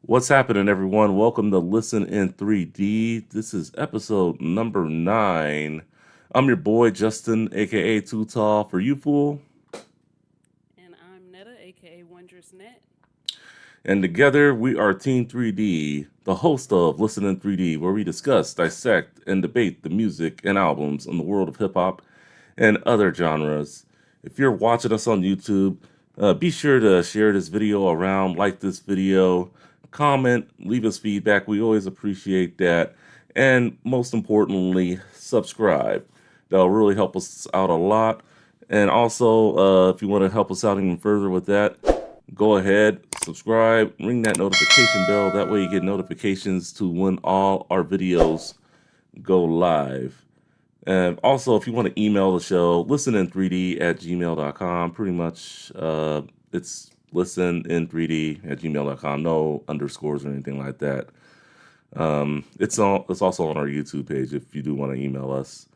What's happening, everyone? Welcome to Listen in 3D. This is episode number 9. I'm your boy, Justin, aka Too Tall for You Fool. And I'm Netta, aka Wondrous Net. And together we are Team 3D, the host of Listen in 3D, where we discuss, dissect, and debate the music and albums in the world of hip hop and other genres. If you're watching us on YouTube, be sure to share this video around, like this video, comment, leave us feedback. We always appreciate that. And most importantly, subscribe. That'll really help us out a lot. And also, if you want to help us out even further with that, go ahead, subscribe, ring that notification bell. That way you get notifications to when all our videos go live. And also, if you want to email the show, listenin3d at gmail.com. Pretty much, it's listenin3d at gmail.com. No underscores or anything like that. It's also on our YouTube page if you do want to email us.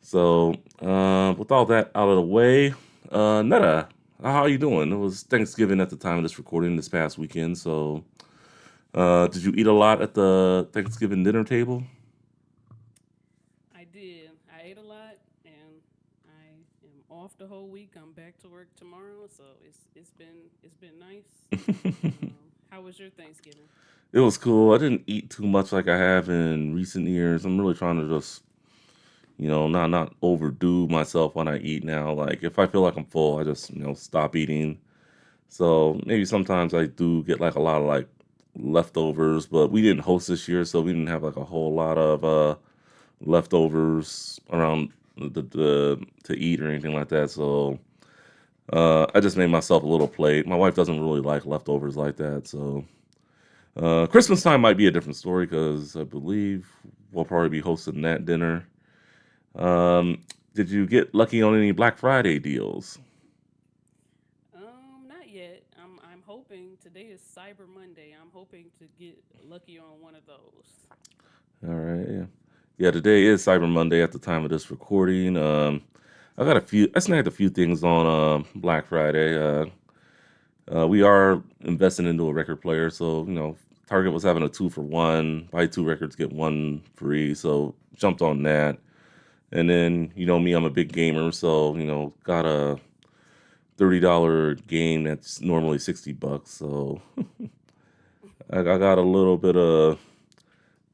So, with all that out of the way, Netta, how are you doing? It was Thanksgiving at the time of this recording this past weekend. So, did you eat a lot at the Thanksgiving dinner table? I did. I ate a lot, and I am off the whole week. I'm back to work tomorrow, so it's been nice. How was your Thanksgiving? It was cool. I didn't eat too much like I have in recent years. I'm really trying to just, not overdo myself when I eat now. Like if I feel like I'm full, I just, stop eating. So maybe sometimes I do get like a lot of like leftovers, but we didn't host this year, so we didn't have like a whole lot of leftovers around the to eat or anything like that. So I just made myself a little plate. My wife doesn't really like leftovers like that, so Christmas time might be a different story because I believe we'll probably be hosting that dinner. Did you get lucky on any Black Friday deals? Not yet. I'm hoping today is Cyber Monday. I'm hoping to get lucky on one of those. All right, yeah. Yeah, today is Cyber Monday at the time of this recording. I snagged a few things on Black Friday. We are investing into a record player, so Target was having a 2 for 1, buy 2 records get one free, so jumped on that. And then me, I'm a big gamer, so got a $30 game that's normally $60. So I got a little bit of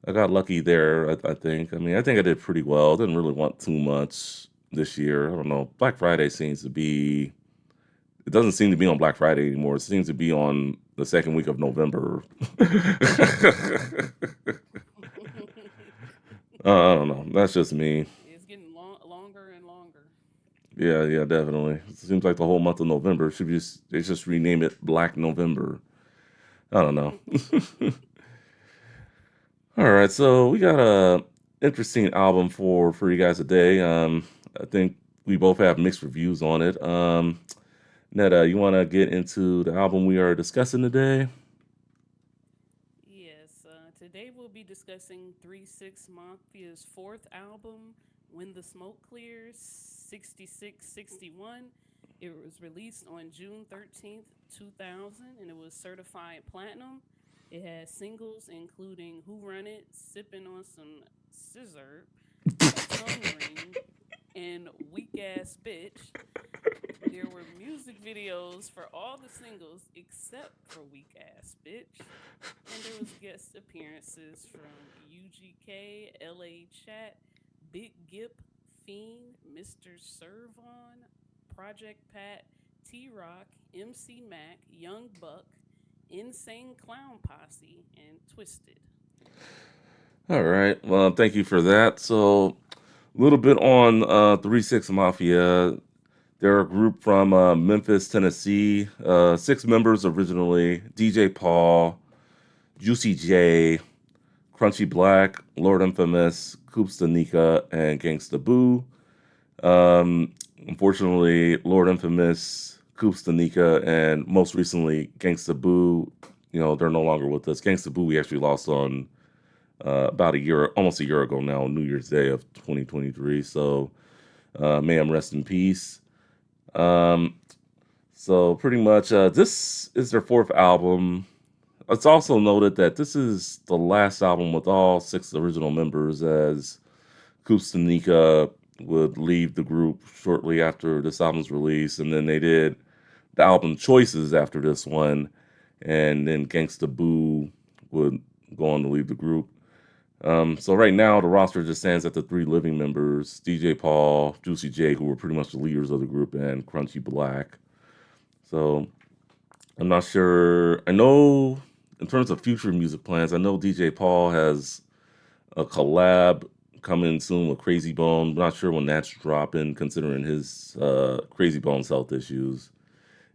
I got lucky there. I think. I mean, I think I did pretty well. Didn't really want too much this year. I don't know. Black Friday seems to be. It doesn't seem to be on Black Friday anymore. It seems to be on the second week of November. I don't know. That's just me. It's getting longer and longer. Yeah, yeah, definitely. It seems like the whole month of November should be. They just rename it Black November. I don't know. All right, so we got a interesting album for you guys today. I think we both have mixed reviews on it. Netta, you want to get into the album we are discussing today? Yes, today we'll be discussing 3 6 Mafia's fourth album, When the Smoke Clears, 6661. It was released on June 13th, 2000, and it was certified platinum. It has singles including Who Run It, Sippin' on Some Scissor, A Tongue Ring, and Weak Ass Bitch. There were music videos for all the singles except for Weak Ass Bitch. And there was guest appearances from UGK, LA Chat, Big Gip, Fiend, Mr. Servon, Project Pat, T Rock, MC Mac, Young Buck, Insane Clown Posse, and Twisted. All right. Well, thank you for that. So, a little bit on 3 6 Mafia. They're a group from Memphis, Tennessee. 6 members originally: DJ Paul, Juicy J, Crunchy Black, Lord Infamous, Coops Danica, and Gangsta Boo. Um, Unfortunately, Lord Infamous, Coops Danica, and most recently Gangsta Boo, they're no longer with us. Gangsta Boo, we actually lost on about a year, almost a year ago now, New Year's Day of 2023. So may him rest in peace. Um, so pretty much, this is their fourth album. It's also noted that this is the last album with all six original members, as Kustanika would leave the group shortly after this album's release, and then they did the album choices after this one, and then Gangsta Boo would go on to leave the group. So right now the roster just stands at the three living members: DJ Paul, Juicy J, who were pretty much the leaders of the group, and Crunchy Black. So I'm not sure. I know in terms of future music plans, I know DJ Paul has a collab coming soon with Crazy Bone. I'm not sure when that's dropping, considering his Crazy Bone's health issues.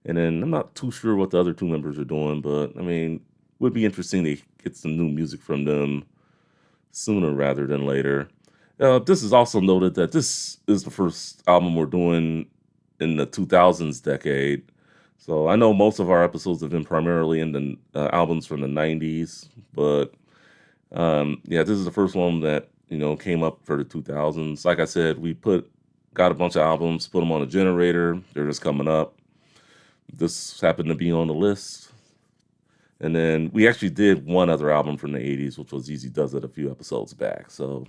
And then I'm not too sure what the other two members are doing, but I mean, would be interesting to get some new music from them sooner rather than later. This is also noted that this is the first album we're doing in the 2000s decade. So I know most of our episodes have been primarily in the albums from the 90s, but yeah, this is the first one that came up for the 2000s. Like I said, we got a bunch of albums, put them on a generator. They're just coming up. This happened to be on the list. And then we actually did one other album from the 80s, which was Easy Does It a few episodes back. So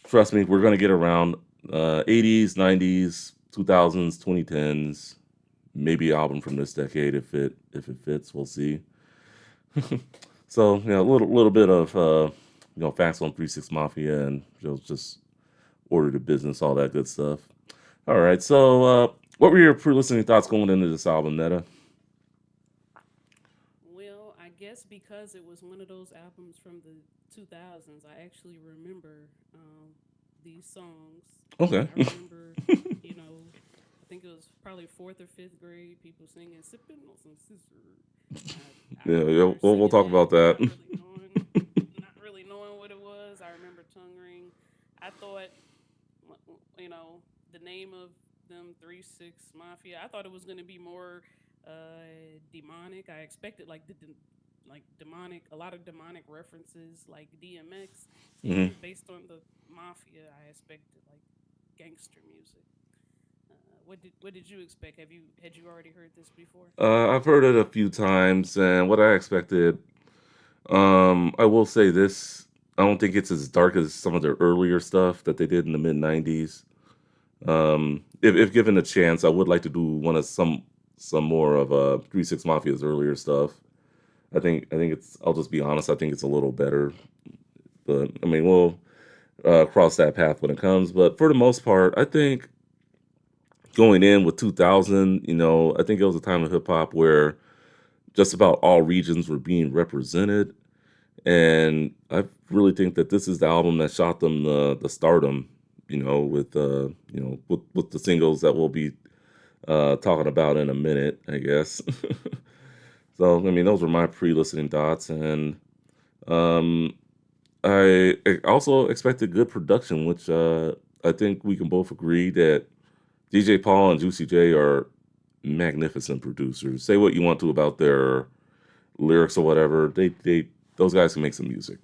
trust me, we're going to get around 80s, 90s, 2000s, 2010s, maybe an album from this decade if it fits. We'll see. So a little bit of facts on 36 Mafia and just order to business, all that good stuff. All right, so what were your pre-listening thoughts going into this album, Netta? Well, I guess because it was one of those albums from the 2000s, I actually remember these songs. Okay. I remember, you know, I think it was probably fourth or fifth grade, people singing "Sipping on some scissor." I Yeah, yeah, remember we'll singing talk that, about that. not really knowing what it was. I remember tongue ring. I thought, you know, the name of them 3-6 Mafia. I thought it was going to be more demonic. I expected like demonic, a lot of demonic references, like DMX. Hmm. Seeing based on the Mafia, I expected like gangster music. What did you expect? Had you already heard this before? I've heard it a few times, and what I expected. I will say this: I don't think it's as dark as some of their earlier stuff that they did in the mid '90s. If given a chance, I would like to do one of some more of 3-6 Mafia's earlier stuff. I think it's. I'll just be honest. I think it's a little better, but I mean we'll cross that path when it comes. But for the most part, I think going in with 2000, I think it was a time of hip hop where just about all regions were being represented, and I really think that this is the album that shot them the stardom. With the singles that we'll be talking about in a minute, I guess. So I mean, those were my pre-listening thoughts, and um, I also expected good production, which I think we can both agree that DJ Paul and Juicy J are magnificent producers. Say what you want to about their lyrics or whatever, they those guys can make some music.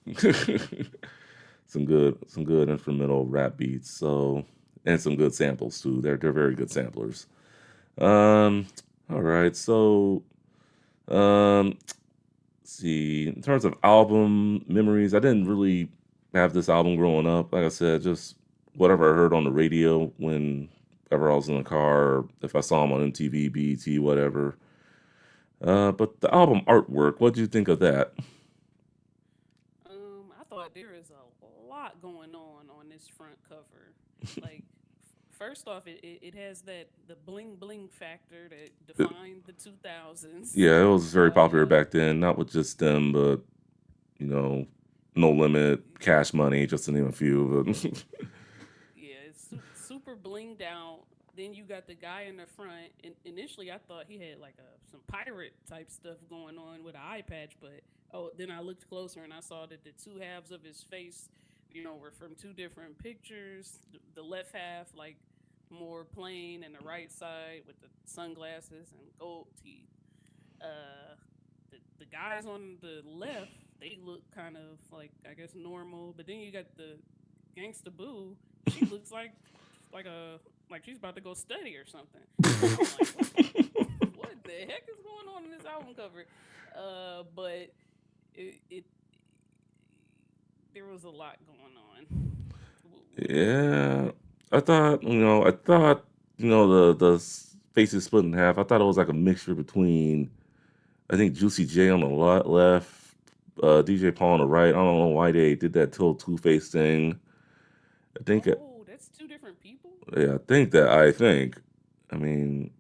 Some good instrumental rap beats. So and some good samples too. They're very good samplers. Um, all right. So um, see, in terms of album memories, I didn't really have this album growing up. Like I said, just whatever I heard on the radio whenever I was in the car, or if I saw them on MTV, BET, whatever. But the album artwork, what do you think of that? I thought there is a lot going on this front cover. Like, first off, it has the bling bling factor that defined the 2000s. Yeah, it was very popular Uh, back then. Not with just them, but you know, No Limit, Cash Money, just to name a few. But yeah, it's super blinged out. Then you got the guy in the front. And initially, I thought he had like some pirate type stuff going on with an eye patch, but then I looked closer and I saw that the two halves of his face, were from two different pictures. The left half like more plain, and the right side with the sunglasses and gold teeth. Uh, the guys on the left, they look kind of like, I guess, normal, but then you got the Gangsta Boo. She looks like a like she's about to go study or something. I'm like, what the heck is going on in this album cover? But it there was a lot going on. What did you think about Yeah, it? I thought the faces split in half. I thought it was like a mixture between I think Juicy J on the left, DJ Paul on the right. I don't know why they did that till Two Face thing. I think, Oh, that's two different people. yeah, I think. I mean,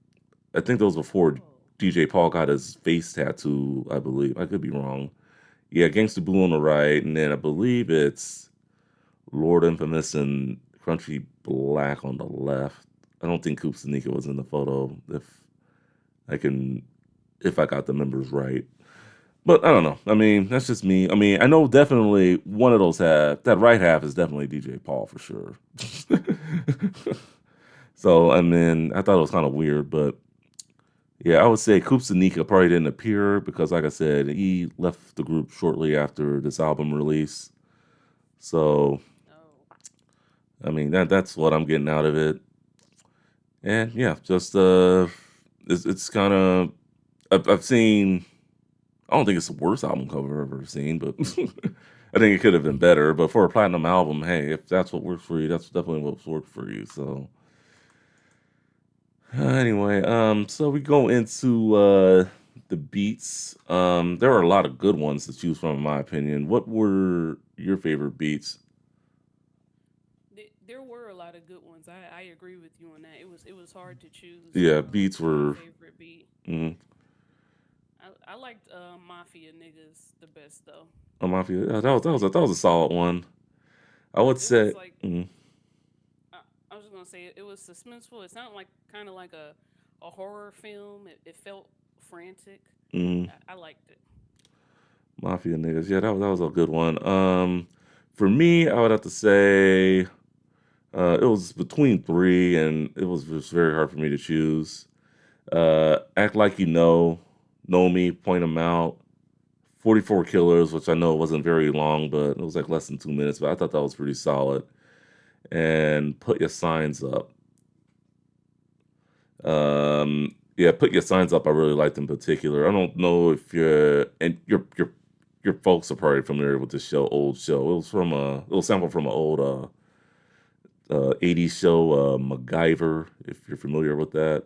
I think those before Oh, DJ Paul got his face tattoo. I believe I could be wrong. Yeah, Gangsta Boo on the right, and then I believe it's Lord Infamous and Crunchy Black on the left. I don't think Coop Sanika was in the photo. I can, if I got the members right. But I don't know. I mean, that's just me. I mean, I know definitely one of those that right half is definitely DJ Paul for sure. So I mean, I thought it was kind of weird, but yeah, I would say Coop Sanika probably didn't appear because, like I said, he left the group shortly after this album release. So oh, I mean, that's what I'm getting out of it. And yeah, just it's kind of I've seen. I don't think it's the worst album cover I've ever seen, but I think it could have been better. But for a platinum album, hey, if that's what works for you, that's definitely what's worked for you. So anyway, so we go into the beats. There are a lot of good ones to choose from, in my opinion. What were your favorite beats? there were a lot of good ones. I agree with you on that. It was hard to choose Yeah, beats my were. favorite beat. Mm, I liked Mafia niggas the best though. Mafia. It That was was that was a, like that was a solid one. I would it was say. like Mm, I, I was just gonna say it was suspenseful. It sounded like kind of like a horror film. It felt frantic. mm, I liked it. Mafia niggas. Yeah, that was a good one. For me, I would have to say it was between three, and it was just very hard for me to choose. Act like you know me, point them out. 44 Killers, which I know wasn't very long, but it was like less than 2 minutes, but I thought that was pretty solid. And Put Your Signs Up. Yeah, Put Your Signs Up. I really liked in particular. I don't know if your folks are probably familiar with this old show. It was sampled from an old 80s show, MacGyver. If you're familiar with that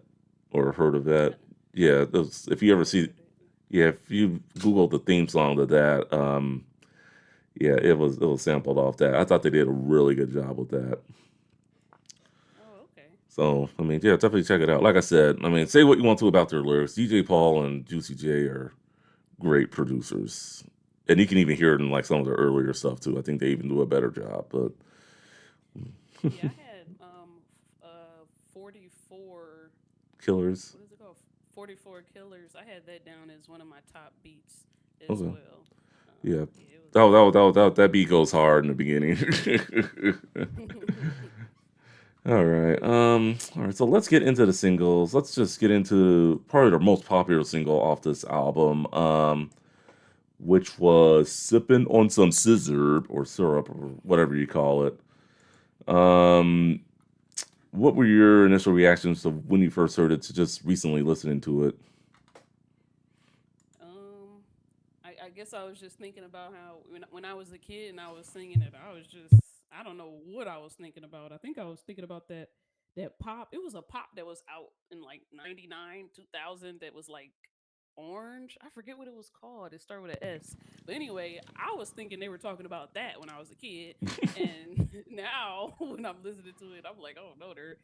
or heard of I that, yeah. If you ever never see, heard it. yeah, if you Google the theme song to that, yeah, it was sampled off that. I thought they did a really good job with that. Oh, okay. So, I mean, yeah, definitely check it out. Like I said, I mean, say what you want to about their lyrics. DJ Paul and Juicy J are great producers. And you can even hear it in like some of their earlier stuff too. I think they even do a better job. But Yeah, I had 44. Killers, What is it called? 44 Killers. I had that down as one of my top beats as okay, well. yeah, Yeah, it was. that beat goes hard in the beginning. All right. So let's get into the singles. Let's just get into probably the most popular single off this album, which was "Sipping on Some Scissor" or syrup or whatever you call it. Um, what were your initial reactions to when you first heard it to just recently listening to it? um, I guess I was just thinking about how when I was a kid and I was singing it, I was just I don't know what I was thinking about. I think I was thinking about that pop. It was a pop that was out in like 99, 2000 that was like orange. I forget what it was called. It started with an S. But anyway, I was thinking they were talking about that when I was a kid. And now when I'm listening to it, I'm like, oh no, they're,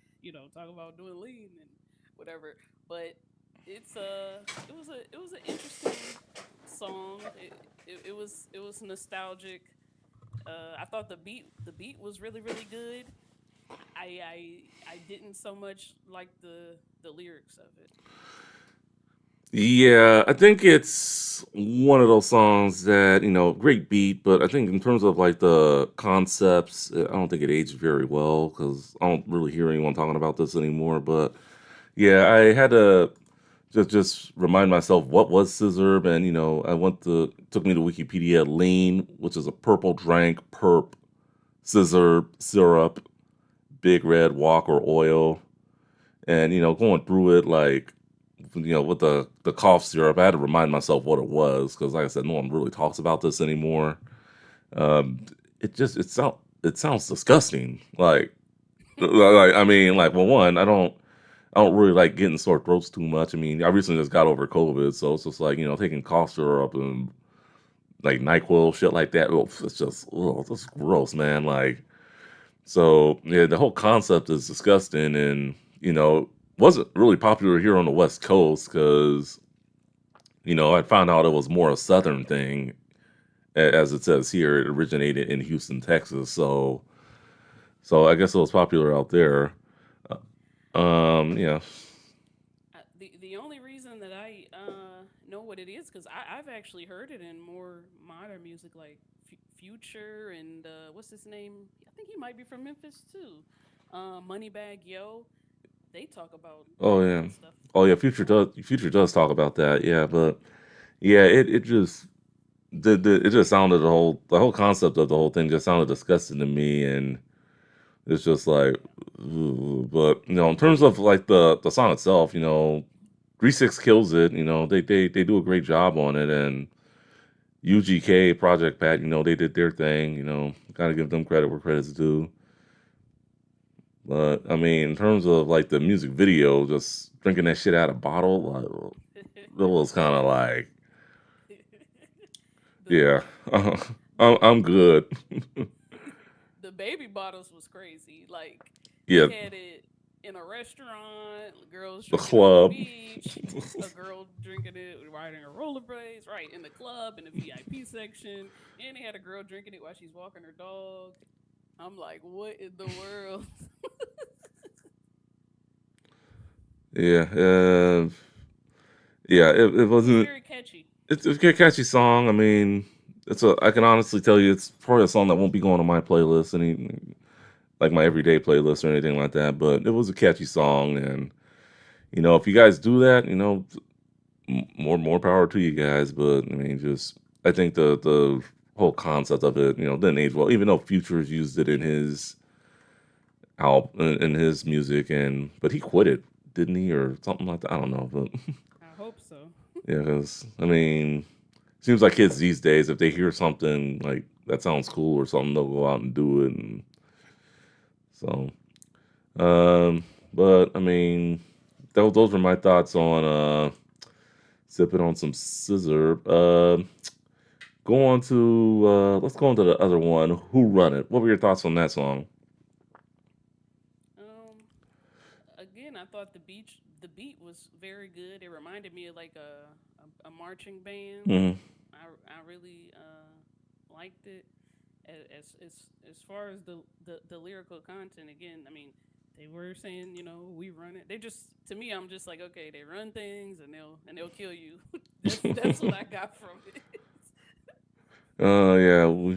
talking about doing lean and whatever. But it was an interesting song. It was nostalgic. I thought the beat was really really good. I didn't so much like the lyrics of it. Yeah, I think it's one of those songs that, great beat, but I think in terms of like the concepts, I don't think it aged very well because I don't really hear anyone talking about this anymore. But yeah, I had to just remind myself what was scissor, and I went to took me to Wikipedia. Lean, which is a purple drank, perp, scissor, syrup, big red walk or oil, and going through it like with the cough syrup. I had to remind myself what it was because, like I said, no one really talks about this anymore. Um, it sounds disgusting. I mean, like, well, one, I don't really like getting sore throats too much. I mean, I recently just got over COVID, so it's just like taking cough syrup and like Nyquil, shit like that. Oh, it's just, oh, that's gross, man. Like, so yeah, the whole concept is disgusting, and wasn't really popular here on the West Coast because I found out it was more a Southern thing, as it says here. It originated in Houston, Texas. So I guess it was popular out there. Yeah. The only reason that I know what it is because I've actually heard it in more modern music like Future and what's his name? I think he might be from Memphis too. Moneybag Yo. They talk about Oh yeah. stuff Oh yeah. a lot. Future does talk about that. Yeah, but yeah, it just it just sounded the whole concept of the whole thing just sounded disgusting to me, and it's just like, ooh. But in terms of like the song itself, 3 6 kills it. They do a great job on it, and UGK Project Pat, they did their thing. Gotta give them credit where credit's due. But I mean, in terms of like the music video, just drinking that shit out of bottle, like, it was kind of like, the yeah, I'm good. the baby bottles was crazy. Like they Yeah, had it in a restaurant, girls the drinking on the club. beach, a girl drinking it riding her rollerblades, right in the club in the VIP section, and they had a girl drinking it while she's walking her dog. I'm like, what in the world? Yeah, yeah. It It was wasn't. very catchy. It's a catchy song. I mean, I can honestly tell you, it's probably a song that won't be going on my playlist, like my everyday playlist or anything like that. But it was a catchy song, and if you guys do that, more power to you guys. But I mean, just I think the whole concept of it, didn't age well. Even though Futures used it in his in his music, and but he quit it, didn't he, or something like that? I don't know, but I hope so. yeah, because I mean, seems like kids these days, if they hear something like that sounds cool or something, they'll go out and do it, and so. Um, but I mean, those were my thoughts on sipping on some scissor. Go on to let's go on to the other one. Who Run It? What were your thoughts on that song? Um, Again, I thought the beat was very good. It reminded me of like a marching band. Hmm. I really liked it. As far as the lyrical content, again, I mean, they were saying, we run it. They just to me, I'm just like, okay, they run things and they'll kill you. That's what I got from it. Yeah,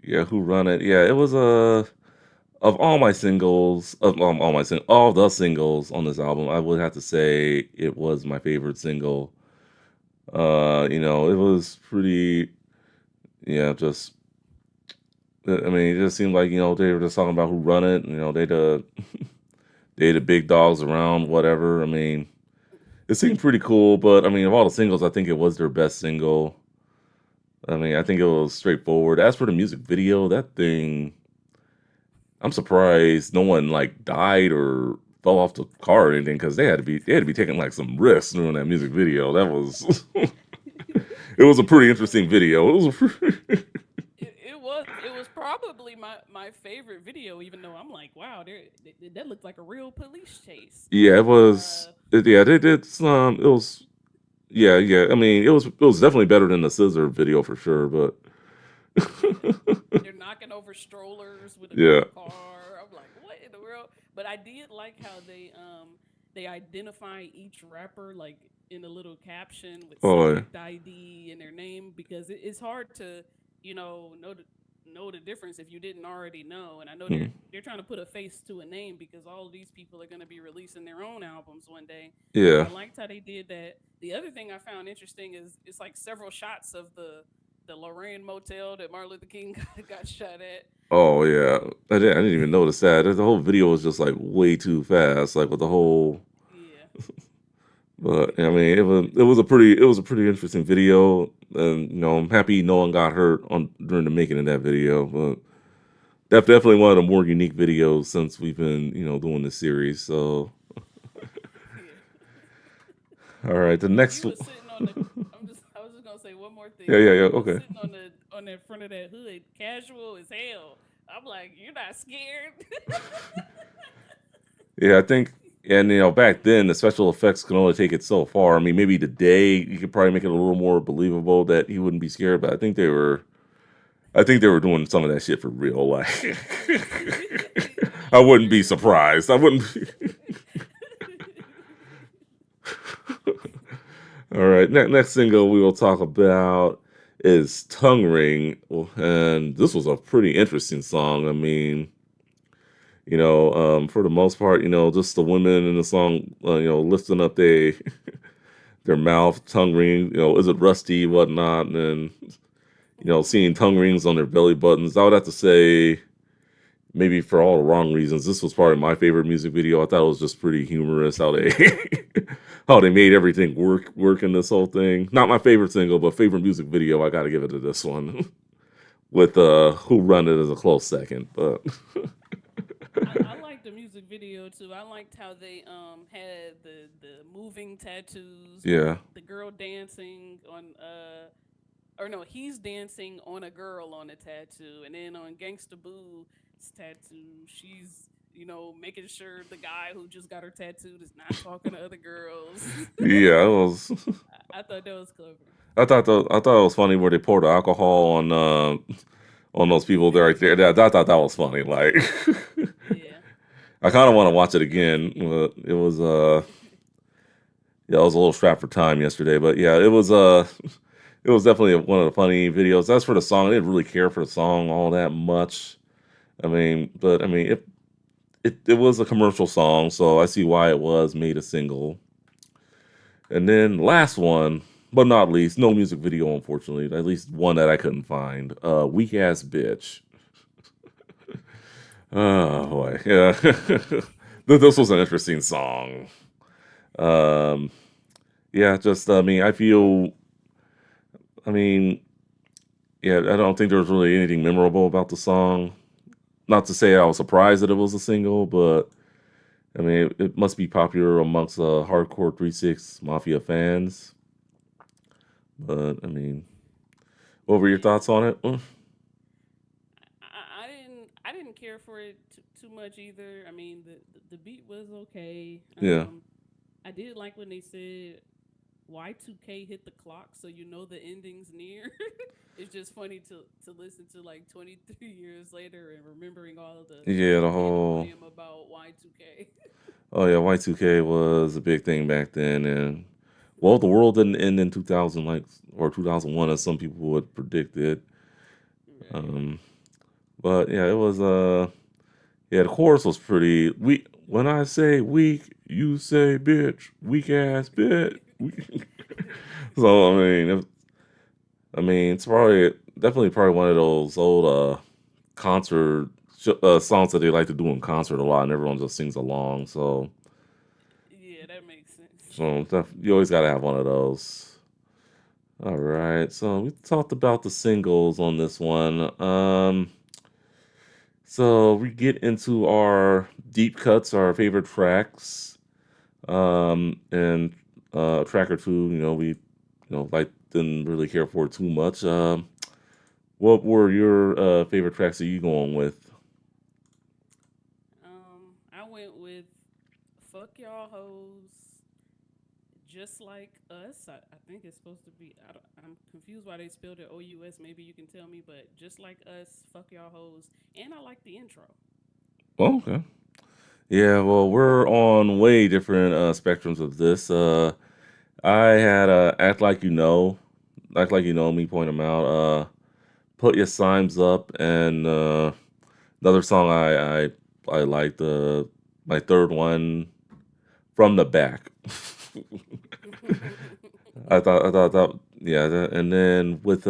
yeah. Who Run It? Yeah, it was of all my singles, of all the singles on this album, I would have to say it was my favorite single. It was pretty, yeah, just I mean, it just seemed like they were just talking about who run it. They the big dogs around, whatever. I mean, it seemed pretty cool, but I mean, of all the singles, I think it was their best single. I mean, I think it was straightforward. As for the music video, that thing, I'm surprised no one like died or fell off the car or anything because they had to be taking like some risks doing that music video. That was it was a pretty interesting video. It was It was probably my favorite video, even though I'm like, wow, that looked like a real police chase. yeah, it was Uh, yeah, they did some it was yeah, yeah. I mean, it was definitely better than the Scissor video for sure, but yeah, they're knocking over strollers with a yeah. cop car. I'm like, what in the world? But I did like how they identify each rapper like in a little caption with Oh, yeah. select ID and their name because it's hard to know the difference if you didn't already know. And I know Hmm. they're trying to put a face to a name because all of these people are going to be releasing their own albums one day. So Yeah. I liked how they did that. The other thing I found interesting is it's like several shots of the Lorraine Motel that Martin Luther King got shot at. Oh yeah. I didn't even notice that. The whole video was just like way too fast. Like with the whole Yeah, But I mean, it was a pretty interesting video, and I'm happy no one got hurt on during the making of that video. But that's definitely one of the more unique videos since we've been doing this series. So Yeah. all right, the When next. he was sitting on the, I was just gonna say one more Yeah, thing. yeah, When yeah. he was Okay. sitting on that front of that hood, casual as hell. I'm like, you're not scared. Yeah, I think, and back then the special effects could only take it so far. I mean, maybe today you could probably make it a little more believable that he wouldn't be scared, but I think they were doing some of that shit for real. Like, I wouldn't be You're surprised. I wouldn't. All right, next single we will talk about is "Tongue Ring," and this was a pretty interesting song. I mean, for the most part, just the women in the song, lifting up their mouth, tongue ring, is it rusty, whatnot, and then, seeing tongue rings on their belly buttons. I would have to say, maybe for all the wrong reasons, this was probably my favorite music video. I thought it was just pretty humorous how they how they made everything work in this whole thing. Not my favorite single, but favorite music video. I got to give it to this one with Who Run It as a close second. But I liked the music video too. I liked how they had the moving tattoos with yeah, the girl dancing on or no, he's dancing on a girl on a tattoo, and then on Gangsta Boo's tattoo, she's making sure the guy who just got her tattooed is not talking to other girls. yeah, it was. I thought that was clever. I thought it was funny where they poured the alcohol on those people there right there. I thought that was funny. Like, Yeah. I kind of want to watch it again. But it was yeah, I was a little strapped for time yesterday, but yeah, it was it was definitely one of the funny videos. As for the song, I didn't really care for the song all that much. I mean, but I mean, it was a commercial song, so I see why it was made a single. And then last one, but not least, no music video, unfortunately. At least one that I couldn't find. Weak ass bitch. Oh boy, yeah. This was an interesting song. Um, yeah, just I mean, I feel. I mean, yeah, I don't think there was really anything memorable about the song. Not to say I was surprised that it was a single, but I mean, it must be popular amongst hardcore 3 6 Mafia fans. But I mean, what were your Yeah. thoughts on it? I didn't care for it too much either. I mean, the beat was okay. Yeah, I did like when they said Y2K hit the clock, so you know the ending's near. It's just funny to listen to like 23 years later and remembering all of yeah, the the whole. paranoia about Y2K. Oh yeah, Y2K was a big thing back then, and well, the world didn't end in 2000 like or 2001 as some people would predict it. Right. Um, but yeah, it was yeah, the chorus was pretty weak. When I say weak, you say bitch, weak ass bitch. So I mean, it's probably definitely probably one of those old concert songs that they like to do in concert a lot, and everyone just sings along. So Yeah, that makes sense. you always got to have one of those. All right, so we talked about the singles on this one. So we get into our deep cuts, our favorite tracks, and track or two. We like didn't really care for it too much. What were your favorite tracks that you going with? I went with "Fuck Y'all Hoes," just like us. I think it's supposed to be. I'm confused why they spelled it OUS. Maybe you can tell me, but just like us, "Fuck Y'all Hoes," and I like the intro. Oh, okay. Yeah, well, we're on way different spectrums of this. I had Act Like You Know Me, point them out. Put Your Signs Up, and another song I liked, my third one, From the Back. I thought that yeah, and then with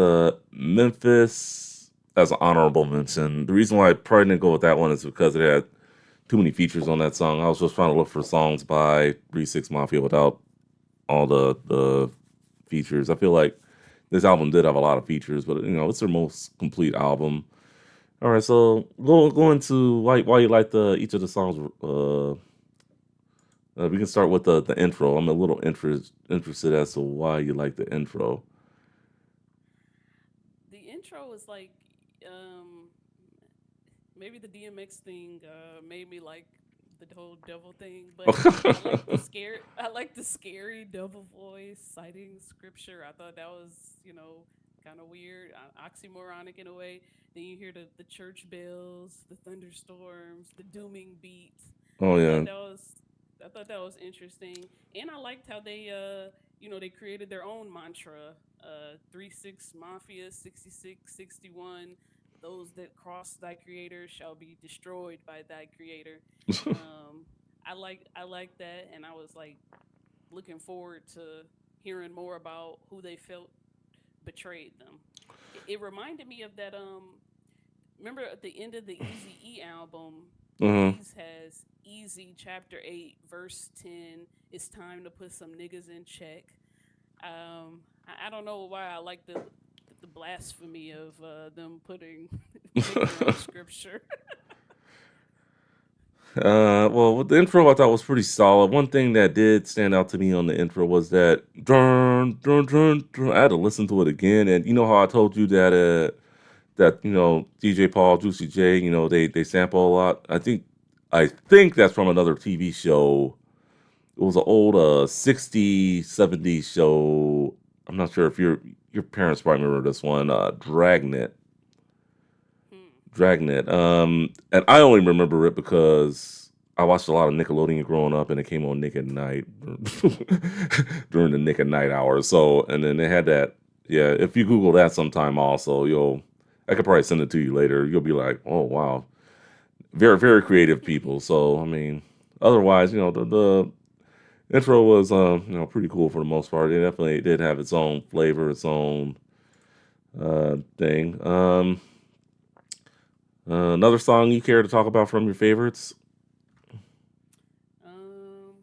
Memphis as an honorable mention. The reason why I probably didn't go with that one is because it had too many features on that song. I was just trying to look for songs by 3 6 Mafia without all the features. I feel like this album did have a lot of features, but it's their most complete album. All right, so go into why you like the each of the songs. We can start with the intro. I'm a little interested as to why you like the intro. The intro is like, um, maybe the DMX thing made me like the whole devil thing, but I like the scary devil voice citing scripture. I thought that was, kind of weird, oxymoronic in a way. Then you hear the church bells, the thunderstorms, the dooming beat. Oh I yeah. thought that was I thought that was interesting, and I liked how they created their own mantra. 3-6 Mafia, 66-61. Those that cross thy creator shall be destroyed by thy creator. Um, I like that, and I was like looking forward to hearing more about who they felt betrayed them. It reminded me of that. Remember at the end of the Easy E album, Uh-huh. Ease has Easy Chapter 8 verse 10. It's time to put some niggas in check. I don't know why I like the blasphemy of them putting nigger in the scripture. Well, with the intro, I thought was pretty solid. One thing that did stand out to me on the intro was that dun dun dun dun. I had to listen to it again, and you know how I told you that DJ Paul, Juicy J, they sample a lot. I think that's from another TV show. It was an old 60s, 70s show. I'm not sure if your parents probably remember this one, Dragnet. Hmm. Dragnet. And I only remember it because I watched a lot of Nickelodeon growing up, and it came on Nick at Night during the Nick at Night hours. So, and then they had that. Yeah, if you Google that sometime, also I could probably send it to you later. You'll be like, oh wow, very very creative people. So, I mean, otherwise, the intro was pretty cool for the most part. It definitely did have its own flavor, its own thing. Another song you care to talk about from your favorites? Um,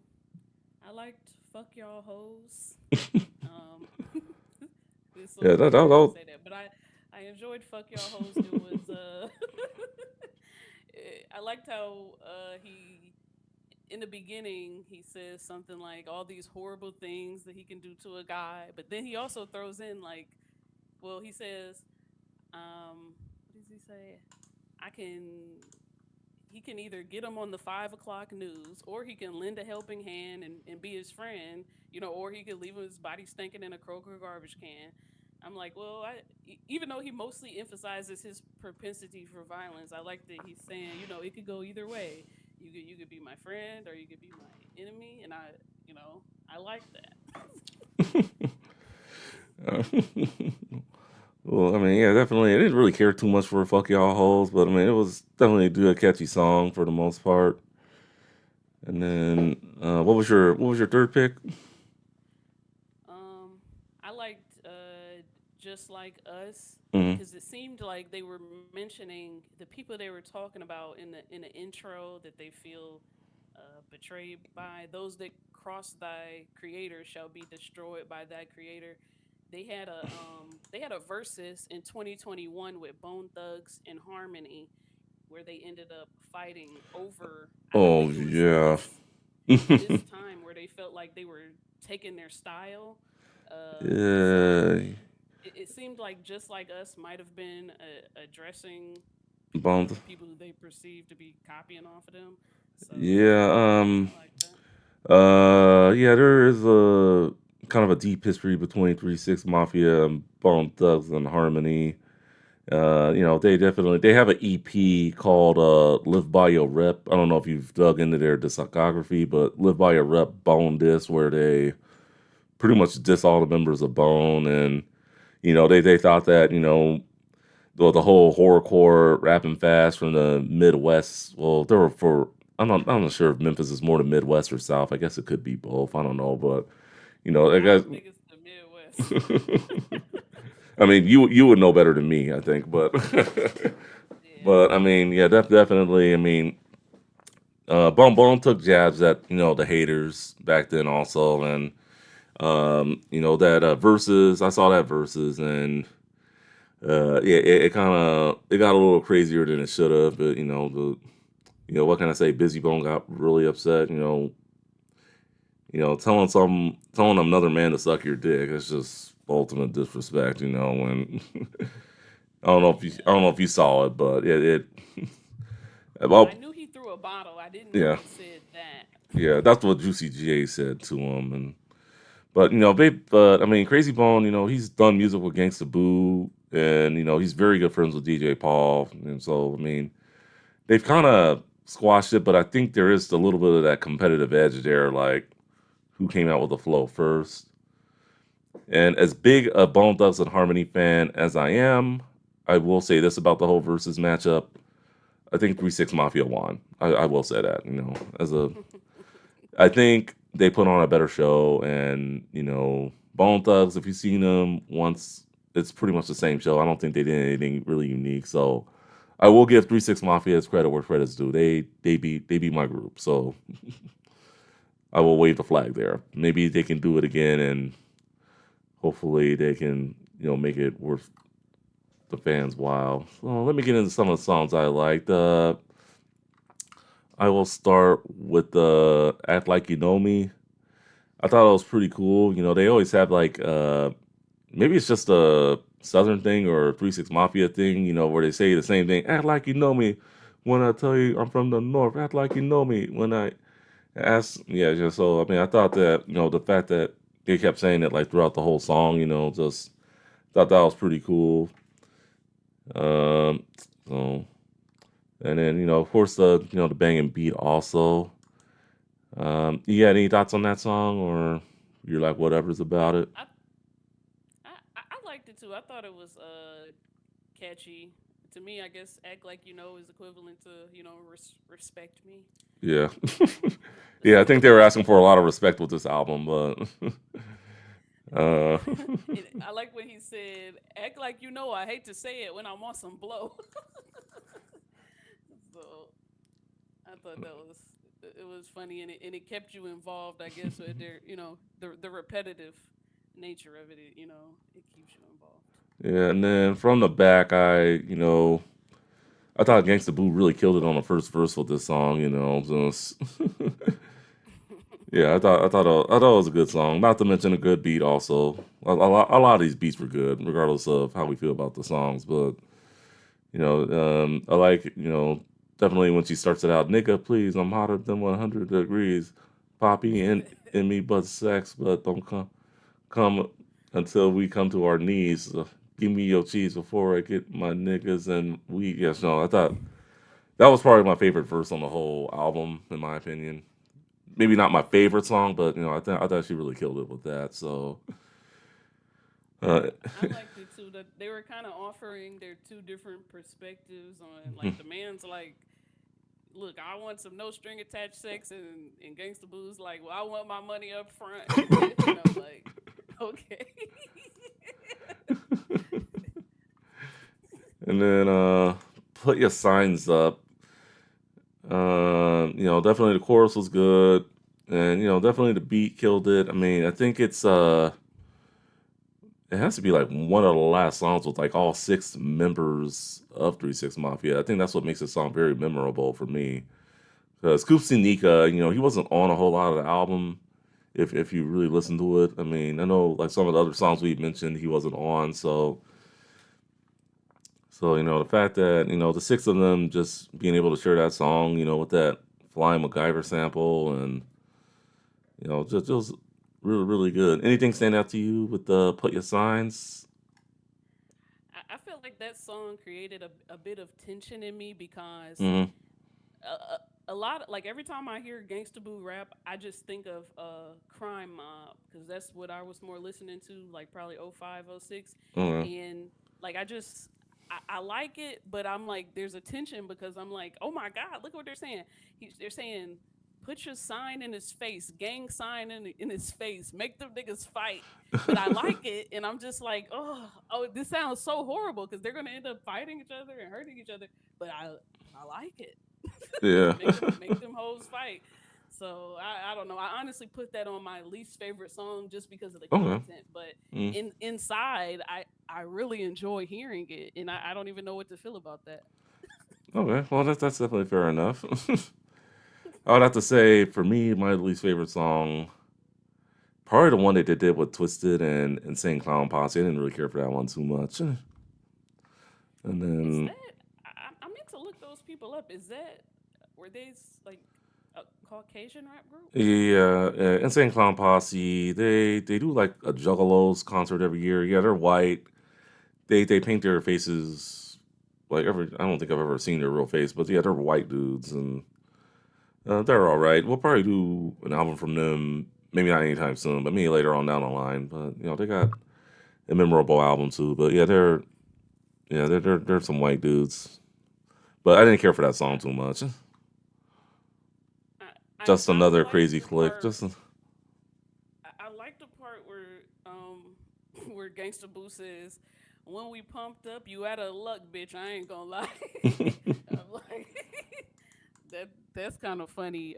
I liked "Fuck Y'all Hoes." Um, it's a Yeah, little weird to say that, but I enjoyed "Fuck Y'all Hoes." It was I liked how he in the beginning he says something like all these horrible things that he can do to a guy, but then he also throws in like, well, he says, what does he say? I can he can either get him on the 5 o'clock news, or he can lend a helping hand and be his friend, or he could leave his body stinking in a Kroger garbage can. I'm like, well, even though he mostly emphasizes his propensity for violence, I like that he's saying, it could go either way. You could be my friend or you could be my enemy, and I like that. Uh, well, I mean, yeah, definitely. I didn't really care too much for "Fuck Y'all Hoes," but I mean, it was definitely a good, catchy song for the most part. And then, what was your third pick? Um, I liked Just Like Us Mm-hmm. because it seemed like they were mentioning the people they were talking about in the intro that they feel betrayed by. Those that cross thy creator shall be destroyed by thy creator. They had a versus in 2021 with Bone Thugs and Harmony where they ended up fighting over. I Oh think it was yeah. this time where they felt like they were taking their style. So Yeah. it seemed like Just Like Us might have been addressing Bones. the people who they perceive to be copying off of them. So Yeah. I like that. Yeah. There is a kind of a deep history between 3 6 Mafia and Bone Thugs and Harmony. They have an EP called "Live by Your Rep." I don't know if you've dug into their discography, but "Live by Your Rep" Bone diss where they pretty much diss all the members of Bone, and they thought that the whole horrorcore rapping fast from the Midwest. Well, they were for I'm not sure if Memphis is more the Midwest or South. I guess it could be both. I don't know, but I I guess. don't think it's the Midwest. I mean, you would know better than me, I think, but Yeah. but I mean, yeah, definitely. I mean, Bone took jabs at the haters back then also, and That verses. I saw that verses, and yeah, it kind of it got a little crazier than it should have. But what can I say? Busy Bone got really upset. Telling another man to suck your dick. It's just ultimate disrespect. And I don't know if you saw it, but it I well, knew he threw a bottle. I didn't know yeah, he said that. yeah, that's what Juicy J said to him, and but I mean, Crazy Bone, he's done music with Gangsta Boo, and he's very good friends with DJ Paul, and so I mean, they've kind of squashed it, but I think there is a little bit of that competitive edge there, like who came out with the flow first. And as big a Bone Thugs and Harmony fan as I am, I will say this about the whole versus matchup. I think 3 6 Mafia won. I will say that, I think they put on a better show, and Bone Thugs. If you've seen them once, it's pretty much the same show. I don't think they did anything really unique. So I will give 3 6 Mafia its credit where credit's due. They beat my group, so I will wave the flag there. Maybe they can do it again, and hopefully they can make it worth the fans' while. So let me get into some of the songs I liked. I will start with the "Act Like You Know Me." I thought it was pretty cool. They always have like maybe it's just a Southern thing or a 3 6 Mafia thing, where they say the same thing. Act like you know me when I tell you I'm from the North. Act like you know me when I ask. Yeah, just so I mean, I thought that the fact that they kept saying it like throughout the whole song, just thought that was pretty cool. Um, so and then of course the banging beat also. You got any thoughts on that song, or you're like whatever's about it? I, I liked it too. I thought it was catchy. To me, I guess "Act Like You Know" is equivalent to respect me. Yeah. Yeah, I think they were asking for a lot of respect with this album, but uh And I like when he said, "Act like you know." I hate to say it when I want some blow. So I thought that was it was funny, and it kept you involved. I guess with the repetitive nature of it. It keeps you involved. yeah, and then from the back I thought Gangsta Boo really killed it on the first verse with this song, yeah, I thought it was a good song. Not to mention a good beat also. A lot of these beats were good, regardless of how we feel about the songs, but I like, definitely when she starts it out, nigga, please, I'm hotter than 100 degrees. Poppy in me, but sex, but don't come until we come to our knees. Give me your cheese before I get my niggas and we. Yes, no, I thought that was probably my favorite verse on the whole album, in my opinion. Maybe not my favorite song, but I thought she really killed it with that. So, uh, I liked it too. That they were kind of offering their two different perspectives on, like, the man's like, "Look, I want some no string attached sex," and Gangsta Boo's like, "Well, I want my money up front." Like, okay. and then put your signs up. Definitely the chorus was good, and definitely the beat killed it. I mean, I think it has to be like one of the last songs with like all 6 members of 3 6 Mafia. I think that's what makes the song very memorable for me. Because Scoopsy Nika, he wasn't on a whole lot of the album. If you really listen to it, I mean, I know like some of the other songs we mentioned, he wasn't on. So the fact that the 6 of them just being able to share that song, with that Flying MacGyver sample, and just really really good. Anything stand out to you with the Put Your Signs? I feel like that song created a bit of tension in me because Mm-hmm. a lot like every time I hear Gangsta Boo rap, I just think of Crime Mob because that's what I was more listening to, like probably 05, 06. Okay. And like I like it, but I'm like there's a tension because I'm like, oh my god, look what they're saying. They're saying put your sign in his face, gang sign in his face, make them niggas fight. But I like it, and I'm just like, oh, this sounds so horrible because they're gonna end up fighting each other and hurting each other. But I like it. Yeah. Make them hoes fight. So I don't know. I honestly put that on my least favorite song just because of the Okay. content. But Mm. inside, I really enjoy hearing it, and I don't even know what to feel about that. Okay. Well, that's definitely fair enough. I would have to say, for me, my least favorite song, probably the one that they did with Twisted and Insane Clown Posse. I didn't really care for that one too much. And Is then, that I meant to look those people up. Is that were they like a Caucasian rap group? yeah, Insane Clown Posse. They do like a Juggalos concert every year. Yeah, they're white. They paint their faces like every. I don't think I've ever seen their real face, but yeah, they're white dudes and they're all right. We'll probably do an album from them. Maybe not anytime soon, but maybe later on down the line. But they got a memorable album too. But yeah, they're some white dudes. But I didn't care for that song I too much. I Just I another like crazy the click. part. Just I like the part where where Gangsta Boo says, "When we pumped up, you out of luck, bitch. I ain't gonna lie." I'm like that's kind of funny.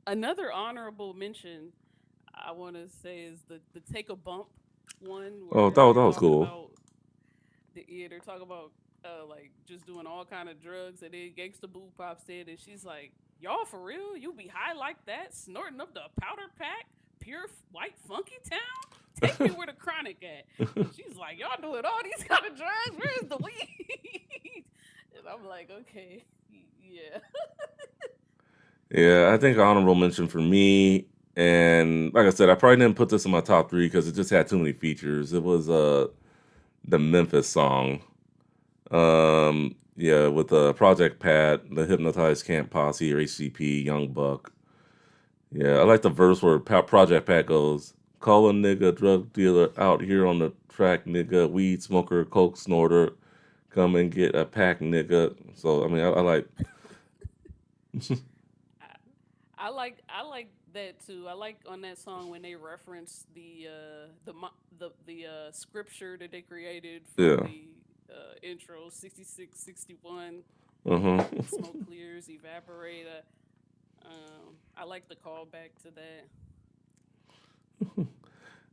Another honorable mention I want to say is the take a bump one oh, where they're that was talking cool. about they're talking about like just doing all kind of drugs, and then Gangsta Boo pops in and she's like, "Y'all for real? You be high like that, snorting up the powder pack, pure white funky town? Take me where the chronic at." And she's like, "Y'all doing all these kind of drugs? Where's the weed?" And I'm like, "Okay, yeah." Yeah, I think honorable mention for me, and like I said, I probably didn't put this in my top three because it just had too many features. It was the Memphis song. Yeah, with Project Pat, the Hypnotized Camp Posse or HCP, Young Buck. Yeah, I like the verse where Project Pat goes, "Call a nigga drug dealer out here on the track, nigga, weed smoker, coke snorter, come and get a pack, nigga." So I mean, I like. I like that too. I like on that song when they reference the scripture that they created for Yeah. the intro 6661. Uh huh. Smoke clears, evaporate. I like the callback to that.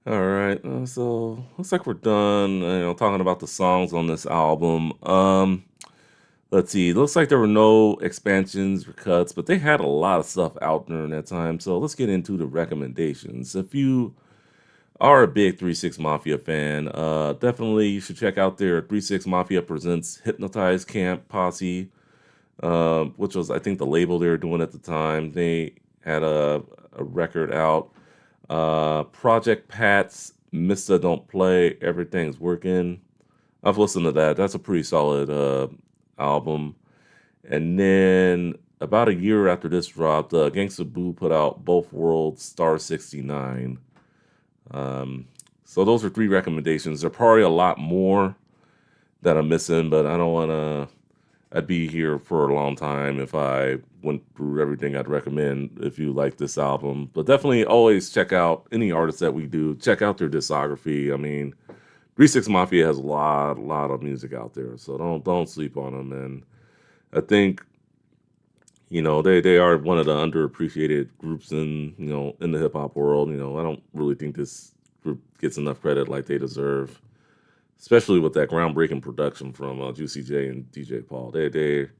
All right, so looks like we're done. Talking about the songs on this album. Let's see. Looks like there were no expansions or cuts, but they had a lot of stuff out during that time. So let's get into the recommendations. If you are a big 3 6 Mafia fan, definitely you should check out their 3 6 Mafia Presents Hypnotized Camp Posse, which was, I think, the label they were doing at the time. They had a record out. Project Pat's Mister Don't Play, Everything's Working. I've listened to that. That's a pretty solid album. And then about a year after this dropped, Gangsta Boo put out Both Worlds Star 69. Um, so those are three recommendations. There are probably a lot more that I'm missing, but I don't want to. I'd be here for a long time if I went through everything I'd recommend if you like this album. But definitely always check out any artist that we do. Check out their discography. I mean, 3 6 Mafia has a lot of music out there, so don't sleep on them. And I think they are one of the underappreciated groups in the hip hop world. I don't really think this group gets enough credit like they deserve, especially with that groundbreaking production from Juicy J and DJ Paul. They're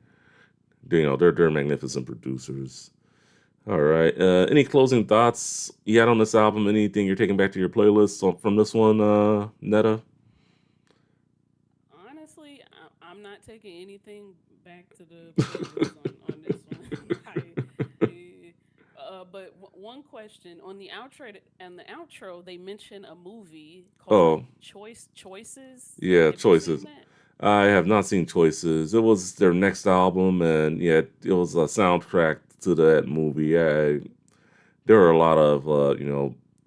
magnificent producers. All right. Any closing thoughts you had on this album? Anything you're taking back to your playlist from this one, Netta? Honestly, I'm not taking anything back to the playlist on this one. But one question on the outro, they mention a movie called Oh, Choices. yeah, Have you seen Choices. that? I have not seen Choices. It was their next album, and yeah, it was a soundtrack to that movie. Yeah, there were a lot of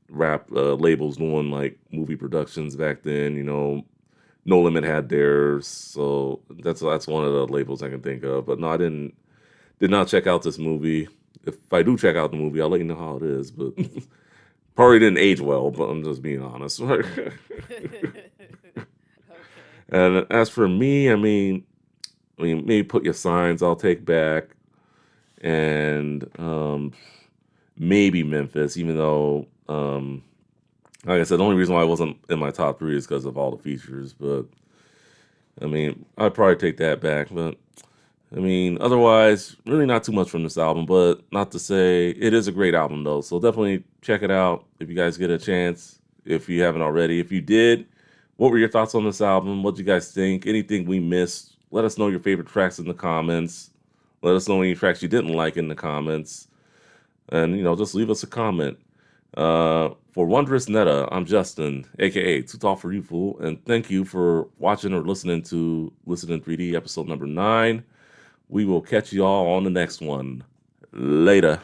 rap labels doing like movie productions back then. No Limit had theirs, so that's one of the labels I can think of. But no, I did not check out this movie. If I do check out the movie, I'll let you know how it is. But probably didn't age well. But I'm just being honest. Okay. And as for me, I mean, maybe Put Your Signs I'll take back. and maybe Memphis, even though, like I said, the only reason why it wasn't in my top three is because of all the features. But I mean, I'd probably take that back. But I mean, otherwise, really not too much from this album. But not to say it is a great album though. So definitely check it out if you guys get a chance. If you haven't already, if you did, what were your thoughts on this album? What do you guys think? Anything we missed? Let us know your favorite tracks in the comments. Let us know any tracks you didn't like in the comments, and just leave us a comment. For Wondrous Netta, I'm Justin, aka Too Tall for You Fool, and thank you for watching or listening to Listen in 3D episode number 9. We will catch you all on the next one. Later.